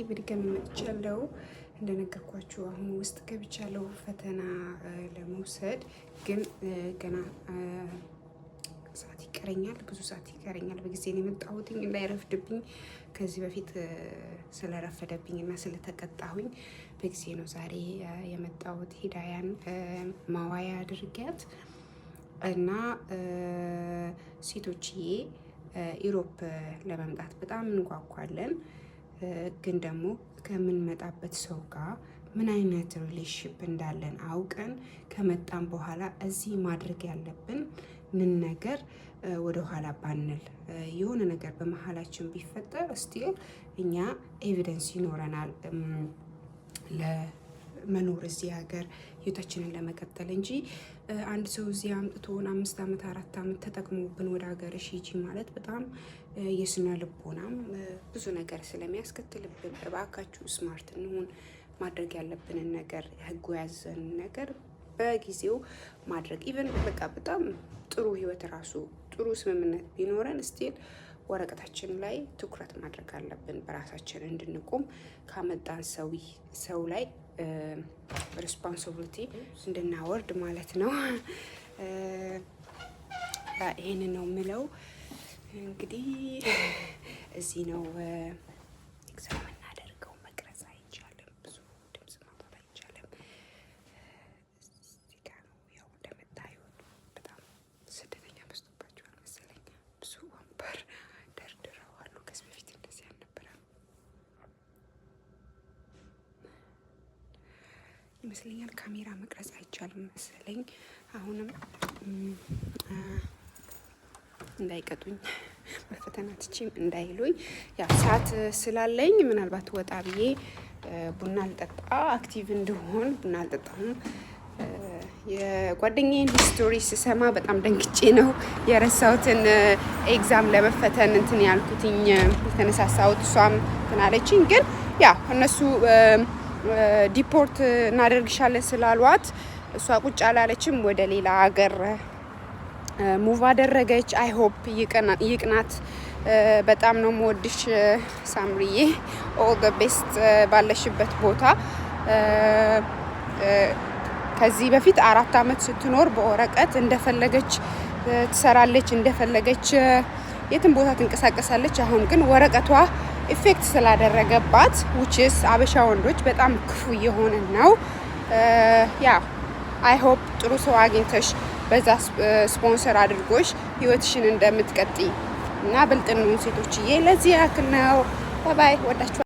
በድጋሚ መጥቻለሁ። እንደነገርኳችሁ አሁን ውስጥ ገብቻለሁ ፈተና ለመውሰድ ግን ገና ሰዓት ይቀረኛል፣ ብዙ ሰዓት ይቀረኛል። በጊዜ ነው የመጣሁት እንዳይረፍድብኝ። ከዚህ በፊት ስለረፈደብኝ እና ስለተቀጣሁኝ በጊዜ ነው ዛሬ የመጣሁት። ሂዳያን ማዋያ አድርጊያት እና ሴቶችዬ ኢሮፕ ለመምጣት በጣም እንጓጓለን። ግን ደግሞ ከምንመጣበት ሰው ጋር ምን አይነት ሪሌሽንሺፕ እንዳለን አውቀን ከመጣን በኋላ እዚህ ማድረግ ያለብን ምን ነገር ወደ ኋላ ባንል፣ የሆነ ነገር በመሀላችን ቢፈጠር ስቲል እኛ ኤቪደንስ ይኖረናል ለመኖር እዚህ ሀገር ህይወታችንን ለመቀጠል እንጂ አንድ ሰው እዚህ አምጥቶን 5 ዓመት 4 ዓመት ተጠቅሞብን ወደ ሀገርሽ ሂጂ ማለት በጣም የስነ ልቦናም ብዙ ነገር ስለሚያስከትልብን እባካችሁ ስማርት እንሁን። ማድረግ ያለብንን ነገር ህጉ ያዘን ነገር በጊዜው ማድረግ ኢቨን በቃ በጣም ጥሩ ህይወት ራሱ ጥሩ ስምምነት ቢኖረን ስቲል ወረቀታችን ላይ ትኩረት ማድረግ አለብን። በራሳችን እንድንቆም ካመጣን ሰው ላይ ሬስፖንሲቢሊቲ እንድናወርድ ማለት ነው። ይሄንን ነው የምለው። እንግዲህ እዚህ ነው ኤግዛም እናደርገው። መቅረጽ አይቻልም፣ ብዙ ድምጽ ማውጣት አይቻልም። እዚህ ጋር ነው ያው እንደምታዩት በጣም ስደተኛ በዝቶባቸዋል መሰለኝ። ብዙ ወንበር ደርድረዋል። ከዚህ በፊት እንደዚህ አልነበረም ይመስለኛል። ካሜራ መቅረጽ አይቻልም መሰለኝ። አሁንም እንዳይቀጡኝ በፈተና ትችም እንዳይሉኝ ያው ሰዓት ስላለኝ ምናልባት ወጣ ብዬ ቡና ልጠጣ አክቲቭ እንደሆን ቡና አልጠጣሁም። የጓደኛዬን ስቶሪ ስሰማ በጣም ደንግጬ ነው የረሳሁትን ኤግዛም ለመፈተን እንትን ያልኩትኝ የተነሳሳሁት። እሷም እንትን አለችኝ። ግን ያ እነሱ ዲፖርት እናደርግሻለን ስላሏት እሷ ቁጭ አላለችም፣ ወደ ሌላ ሀገር ሙቭ አደረገች። አይ ሆፕ ይቅናት። በጣም ነው የምወድሽ ሳምሪዬ። ኦል ዘ ቤስት ባለሽበት ቦታ። ከዚህ በፊት 4 ዓመት ስትኖር በወረቀት እንደፈለገች ትሰራለች፣ እንደፈለገች የትም ቦታ ትንቀሳቀሳለች። አሁን ግን ወረቀቷ ኢፌክት ስላደረገባት ውችስ አበሻ ወንዶች በጣም ክፉ እየሆነ ነው። ያ አይ ሆፕ ጥሩ ሰው አግኝተሽ በዛ ስፖንሰር አድርጎሽ ህይወትሽን እንደምትቀጥይ እና ብልጥ እንሁን ሴቶችዬ። ለዚህ ያክል ነው። ባይ ባይ። ወዳችሁ